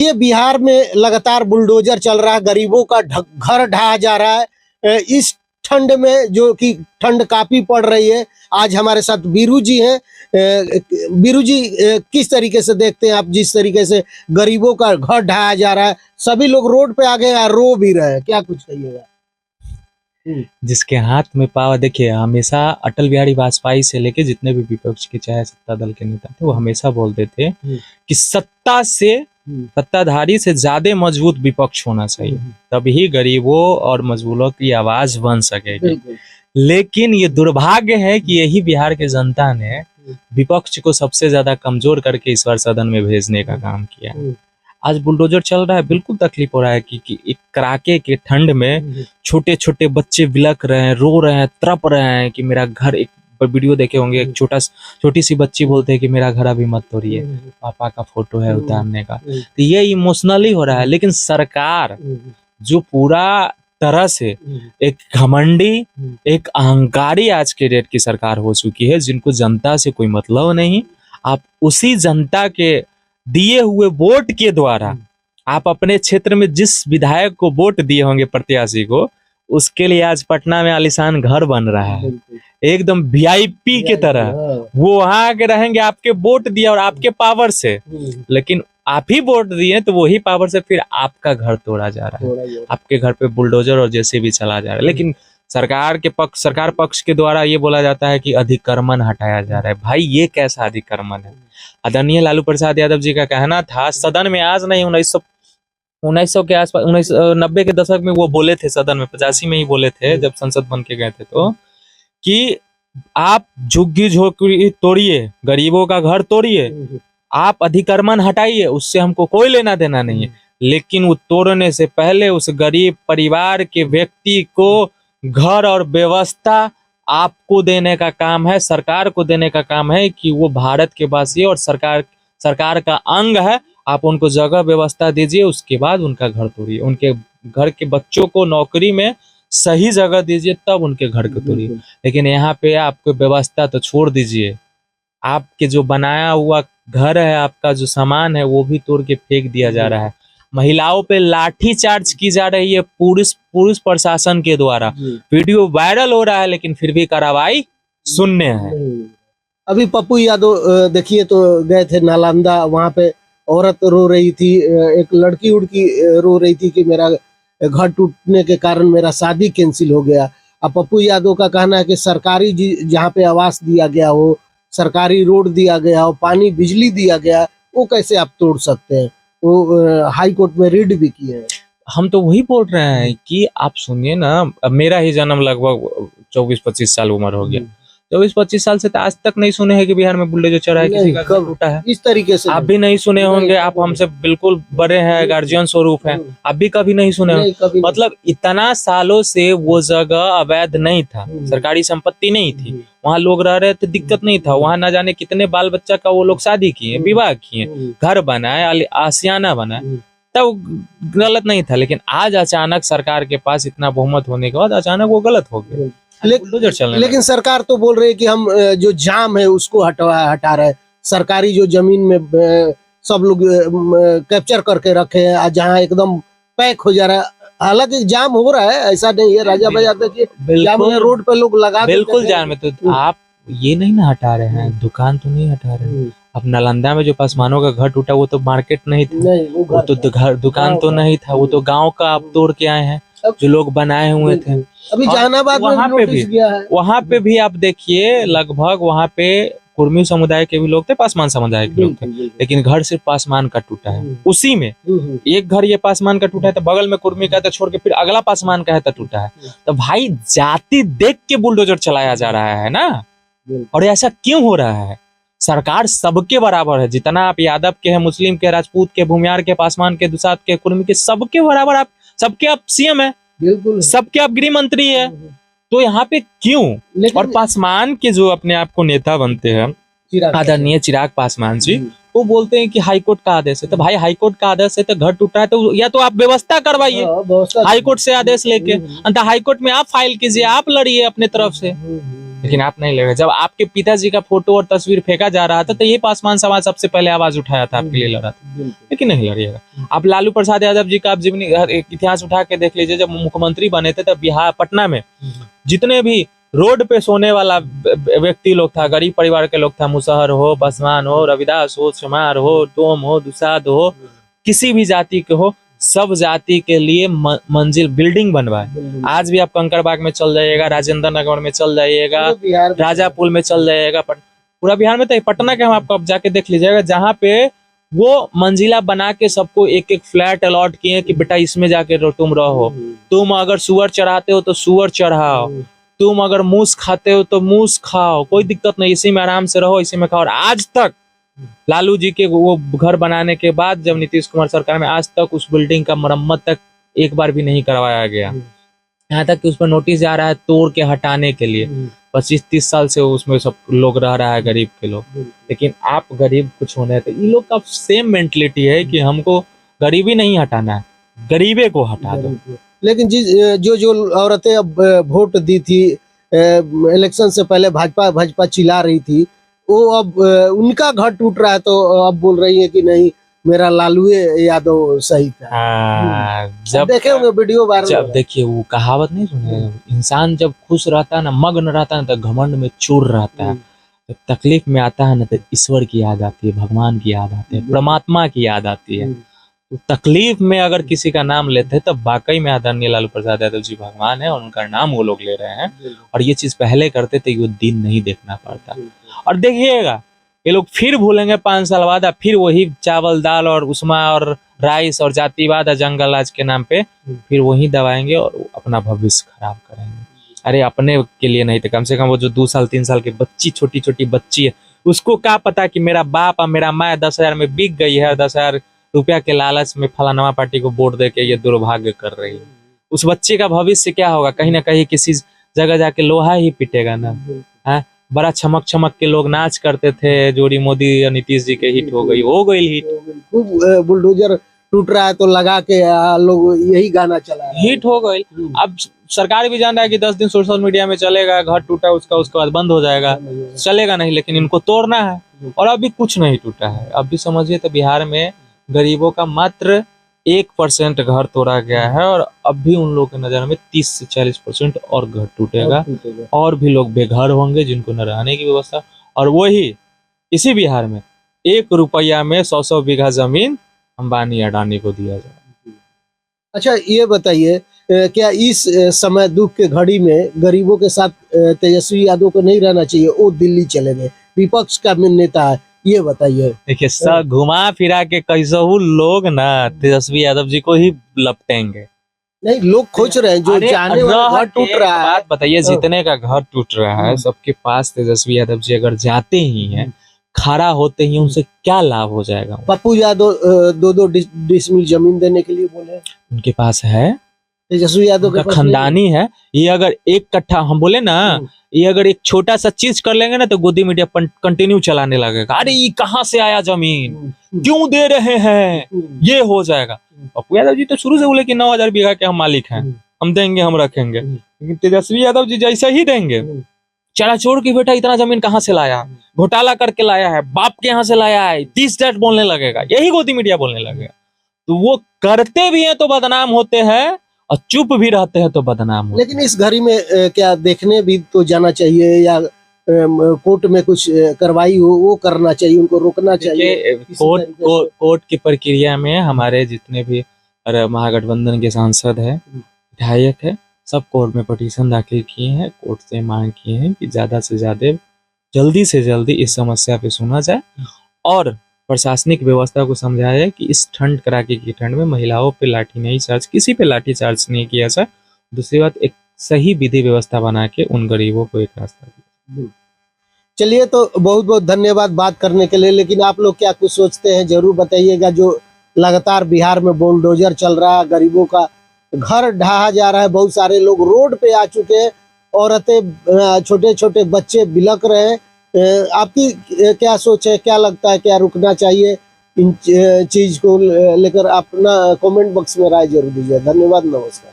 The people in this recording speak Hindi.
ये बिहार में लगातार बुलडोजर चल रहा है, गरीबों का घर ढहा जा रहा है। इस ठंड में जो कि ठंड काफी पड़ रही है, आज हमारे साथ बीरू जी हैं। बीरू जी, किस तरीके से देखते हैं आप जिस तरीके से गरीबों का घर ढहाया जा रहा है, सभी लोग रोड पे आ गए हैं, रो भी रहे हैं, क्या कुछ कहिएगा? जिसके हाथ में पावर, देखिए हमेशा अटल बिहारी वाजपेयी से लेके जितने भी विपक्ष के चाहे सत्ता दल के नेता थे, वो हमेशा बोलते थे कि सत्ताधारी से ज्यादा मजबूत विपक्ष होना चाहिए, तभी गरीबों और मजबूरों की आवाज बन सकेगी। लेकिन ये दुर्भाग्य है कि यही बिहार के जनता ने विपक्ष को सबसे ज्यादा कमजोर करके इस बार सदन में भेजने का काम किया। आज बुलडोजर चल रहा है, बिल्कुल तकलीफ हो रहा है कि एक कड़ाके के ठंड में छोटे छोटे बच्चे बिलख रहे हैं, रो रहे हैं, तड़प रहे हैं कि मेरा घर, एक वीडियो देखे होंगे, एक छोटी सी बच्ची बोलते हैं कि मेरा घर अभी मत तोड़िए, पापा का फोटो है उतारने का। तो ये इमोशनली हो रहा है। लेकिन सरकार जो पूरा तरह से एक घमंडी, एक अहंकारी आज के डेट की सरकार हो चुकी है, जिनको जनता से कोई मतलब नहीं। आप उसी जनता के दिए हुए वोट के द्वारा आप अपने क्षेत्र में जिस विधायक को वोट दिए होंगे, प्रत्याशी को, उसके लिए आज पटना में आलीशान घर बन रहा है, एकदम वीआईपी के तरह। वो वहां आके रहेंगे, आपके वोट दिया और आपके पावर से, लेकिन आप ही वोट दिए तो वही पावर से फिर आपका घर तोड़ा जा रहा है, आपके घर पे बुलडोजर और जैसे भी चला जा रहा है। लेकिन सरकार पक्ष के द्वारा ये बोला जाता है कि अधिक्रमण हटाया जा रहा है। भाई ये कैसा अधिक्रमण है? आदरणीय लालू प्रसाद यादव जी का कहना था सदन में, आज नहीं 1900 के आसपास, 1990 के दशक में वो बोले थे सदन में, 85 में ही बोले थे जब संसद बन के गए थे, तो कि आप झुग्गी झोपड़ी तोड़िए, गरीबों का घर तोड़िए, आप अधिक्रमण हटाइए, उससे हमको कोई लेना देना नहीं है। लेकिन वो तोड़ने से पहले उस गरीब परिवार के व्यक्ति को घर और व्यवस्था आपको देने का काम है, सरकार को देने का काम है कि वो भारत के वासी और सरकार का अंग है। आप उनको जगह व्यवस्था दीजिए, उसके बाद उनका घर तोड़िए, उनके घर के बच्चों को नौकरी में सही जगह दीजिए, तब उनके घर को तोड़िए। लेकिन यहाँ पे आपको व्यवस्था तो छोड़ दीजिए, आपके जो बनाया हुआ घर है, आपका जो सामान है, वो भी तोड़ के फेंक दिया जा रहा है। महिलाओं पे लाठी चार्ज की जा रही है पुलिस प्रशासन के द्वारा। वीडियो वायरल हो रहा है, लेकिन फिर भी कार्रवाई शून्य है। अभी पप्पू यादव देखिए तो गए थे नालंदा, वहां पे औरत रो रही थी, एक लड़की उड़की रो रही थी कि मेरा घर टूटने के कारण मेरा शादी कैंसिल हो गया। अब पप्पू यादव का कहना है कि सरकारी जहाँ पे आवास दिया गया हो, सरकारी रोड दिया गया हो, पानी बिजली दिया गया, वो कैसे आप तोड़ सकते हैं? वो हाई कोर्ट में रीड भी किए हैं। हम तो वही बोल रहे हैं कि आप सुनिए ना, अब मेरा ही जन्म लगभग 24-25 साल उम्र हो गया, 24-25 साल से तो आज तक नहीं सुने हैं कि बिहार में बुलडोजर चढ़ा है, किसी का घर टूटा है इस तरीके से। आप भी नहीं सुने होंगे, आप हमसे बिल्कुल बड़े हैं, गार्जियन स्वरूप हैं, आप भी कभी नहीं सुने होंगे। मतलब इतना सालों से वो जगह अवैध नहीं था, सरकारी संपत्ति नहीं थी, वहाँ लोग रह रहे थे, दिक्कत नहीं था। वहाँ न जाने कितने बाल बच्चा का वो लोग शादी किए, विवाह किए, घर बनाए, आशियाना बनाए, तब गलत नहीं था। लेकिन आज अचानक सरकार के पास इतना बहुमत होने के बाद अचानक वो गलत हो गया। लेकिन सरकार तो बोल रही है कि हम जो जाम है उसको हटा रहे हैं, सरकारी जो जमीन में सब लोग कैप्चर करके रखे हैं, जहाँ एकदम पैक हो जा रहा है। हालांकि जाम हो रहा है, ऐसा नहीं है। राजा बाजार देखिए, जाम है, रोड पे लोग लगा, बिल्कुल जाम में। तो आप ये नहीं ना हटा रहे हैं, दुकान तो नहीं हटा रहे हैं। अब नालंदा में जो पासवानों का घर टूटा, वो तो मार्केट नहीं था, वो तो दुकान तो नहीं था, वो तो गाँव का आप तोड़ के आए हैं, जो लोग बनाए हुए थे। अभी जहानाबाद वहाँ पे भी आप देखिए, लगभग वहाँ पे कुर्मी समुदाय के भी लोग थे, पासवान समुदाय के लोग थे, लेकिन घर सिर्फ पासवान का टूटा है। उसी में एक घर ये पासवान का टूटा है, तो बगल में कुर्मी का है, छोड़ के फिर अगला पासवान का है तो टूटा है। तो भाई जाति देख के बुलडोजर चलाया जा रहा है ना, और ऐसा क्यों हो रहा है? सरकार सबके बराबर है, जितना आप यादव के हैं, मुस्लिम के, राजपूत के, भूमियार के, पासवान के, दुसाद के, कुर्मी के, सबके बराबर आप, सबके आप सीएम है, बिल्कुल सबके आप गृह मंत्री है। तो यहाँ पे क्यों? और पासवान के जो अपने आप को नेता बनते हैं, आदरणीय चिराग पासवान जी, वो बोलते हैं कि हाईकोर्ट का आदेश है। तो भाई हाईकोर्ट का आदेश है तो घर टूटा है तो या तो आप व्यवस्था करवाइए हाईकोर्ट से आदेश लेके, हाईकोर्ट में आप फाइल कीजिए, आप लड़िए अपने तरफ से। लेकिन आप नहीं लगे। जब आपके पिताजी का फोटो और तस्वीर फेंका जा रहा था तो ये पासवान समाज सबसे पहले आवाज उठाया था, आपके लिए लड़ा था, लेकिन नहीं लड़िएगा। आप लालू प्रसाद यादव जी का आप जीवनी एक इतिहास उठा के देख लीजिए। जब मुख्यमंत्री बने थे तब बिहार पटना में जितने भी रोड पे सोने वाला व्यक्ति लोग था, गरीब परिवार के लोग था, मुसहर हो, पासवान हो, रविदास हो, चमार हो, डोम हो, दुसाद हो, किसी भी जाति के हो, सब जाति के लिए मंजिल बिल्डिंग बनवाए। आज भी आप कंकड़बाग में चल जाइएगा, राजेंद्र नगर में चल जाइएगा, राजापुर में चल जाइएगा, पूरा बिहार में तो पटना के हम आपको अब जाके देख लीजिएगा, जहाँ पे वो मंजिला बना के सबको एक एक फ्लैट अलॉट किए कि बेटा इसमें जाके तुम रहो। तुम अगर सुअर चढ़ाते हो तो सुअर चढ़ाओ, तुम अगर मूस खाते हो तो मूस खाओ, कोई दिक्कत नहीं, इसी में आराम से रहो, इसी में खाओ। और आज तक लालू जी के वो घर बनाने के बाद जब नीतीश कुमार सरकार में, आज तक उस बिल्डिंग का मरम्मत तक एक बार भी नहीं करवाया गया। यहाँ तक कि उस पर नोटिस जा रहा है तोड़ के हटाने के लिए। 25-30 साल से उसमें सब लोग रह रहा है, गरीब के लोग। लेकिन आप गरीब कुछ होने थे, इन लोग का सेम मेंटलिटी है कि हमको गरीबी नहीं हटाना है, गरीबे को हटा दो। लेकिन जो औरतें अब वोट दी थी इलेक्शन से पहले, भाजपा चिल्ला रही थी, वो अब उनका घर टूट रहा है तो अब बोल रही है कि नहीं मेरा लालू यादव सही था। जब देखे होंगे वीडियो वायरल, जब देखिए वो कहावत नहीं सुने, इंसान जब खुश रहता है ना, मग्न रहता है ना, तो घमंड में चूर रहता है। जब तकलीफ में आता है ना तो ईश्वर की याद आती है, भगवान की याद आती है, परमात्मा की याद आती है। तो तकलीफ में अगर किसी का नाम लेते हैं तब वाकई में आदरणीय लालू प्रसाद यादव जी भगवान है और उनका नाम वो लोग ले रहे हैं। और ये चीज पहले करते थे, वो दिन नहीं देखना पड़ता। और देखिएगा ये लोग फिर भूलेंगे 5 साल बाद, फिर वही चावल दाल और उस्मा और राइस और जातिवाद और जंगल राज के नाम पे फिर वही दबाएंगे और अपना भविष्य खराब करेंगे। अरे अपने के लिए नहीं थे, कम से कम वो जो 2 साल 3 साल की बच्ची, छोटी छोटी बच्ची है, उसको क्या पता कि मेरा बाप और मेरा माँ 10,000 में बिक गई है, 10,000 रुपया के लालच में फलाना पार्टी को वोट दे के ये दुर्भाग्य कर रही है। उस बच्चे का भविष्य क्या होगा? कहीं ना कहीं किसी जगह जाके लोहा ही पिटेगा ना। है बड़ा चमक चमक के लोग नाच करते थे, जोड़ी मोदी या नीतीश जी के हिट हो गई हिट। खूब बुलडोजर टूट रहा है तो लगा के लोग यही गाना चला रहा है, हिट हो गई। अब सरकार भी जान रहा है कि 10 दिन सोशल मीडिया में चलेगा, घर टूटा उसका, उसके बाद बंद हो जाएगा, चलेगा नहीं, लेकिन इनको तोड़ना है। और अभी कुछ नहीं टूटा है। अब भी समझिए तो बिहार में गरीबों का मात्र 1% घर तोड़ा गया है और अब भी उन लोगों की नजर में 30 से 40% और घर टूटेगा और भी लोग बेघर होंगे जिनको न रहने की व्यवस्था। और वही इसी बिहार में 1 रुपया में 100 बीघा जमीन अंबानी अडानी को दिया जाए। अच्छा ये बताइए, क्या इस समय दुख के घड़ी में गरीबों के साथ तेजस्वी यादव को नहीं रहना चाहिए? वो दिल्ली चले गए, विपक्ष का नेता है, ये बताइए। देखिए सब घुमा फिरा के कैसहू लोग ना तेजस्वी यादव जी को ही लपटेंगे। नहीं, लोग खोज रहे हैं जो जाने वाला घर टूट रहा है। बात बताइए, जितने का घर टूट रहा है सबके पास तेजस्वी यादव जी अगर जाते ही हैं, खड़ा होते ही, उनसे क्या लाभ हो जाएगा? पप्पू यादव 2-2 डिसमिल जमीन देने के लिए बोले, उनके पास है, तेजस्वी यादव का खानदानी है। ये अगर 1 कट्ठा हम बोले ना, ये अगर एक छोटा सा चीज कर लेंगे ना तो गोदी मीडिया कंटिन्यू चलाने लगेगा। अरे ये कहाँ से आया जमीन, क्यों दे रहे हैं, ये हो जाएगा। पप्पू यादव जी तो शुरू से बोले कि 9,000 बीघा के हम मालिक हैं, हम देंगे, हम रखेंगे। लेकिन तेजस्वी यादव जी जैसे ही देंगे, चढ़ा की बेटा इतना जमीन कहाँ से लाया, घोटाला करके लाया है, बाप के यहाँ से लाया है, 30 डेट बोलने लगेगा, यही गोदी मीडिया बोलने लगेगा। तो वो करते भी हैं तो बदनाम होते हैं और चुप भी रहते हैं तो बदनाम होते। लेकिन इस घड़ी में क्या देखने भी तो जाना चाहिए या कोर्ट में कुछ कार्रवाई हो वो करना चाहिए, उनको रोकना चाहिए। कोर्ट की प्रक्रिया में हमारे जितने भी महागठबंधन के सांसद है, विधायक है, सब कोर्ट में पिटीशन दाखिल किए हैं, कोर्ट से मांग किए हैं कि ज्यादा से ज्यादा जल्दी से जल्दी इस समस्या पे सुना जाए और प्रशासनिक व्यवस्था को समझाया जाए कि इस ठंड कड़ाके की ठंड में महिलाओं पे लाठी नहीं चार्ज, किसी पे लाठी चार्ज नहीं किया जाए। दूसरी बात, एक सही विधि व्यवस्था बना के उन गरीबों को एक रास्ता दिया। चलिए, तो बहुत बहुत धन्यवाद बात करने के लिए। लेकिन आप लोग क्या कुछ सोचते हैं जरूर बताइएगा। जो लगातार बिहार में बुलडोजर चल रहा है, गरीबों का घर ढहा जा रहा है, बहुत सारे लोग रोड पे आ चुके हैं, औरतें, छोटे छोटे बच्चे बिलक रहे हैं। आपकी क्या सोच है, क्या लगता है, क्या रुकना चाहिए इन चीज को लेकर? अपना कमेंट बॉक्स में राय जरूर दीजिए। धन्यवाद, नमस्कार।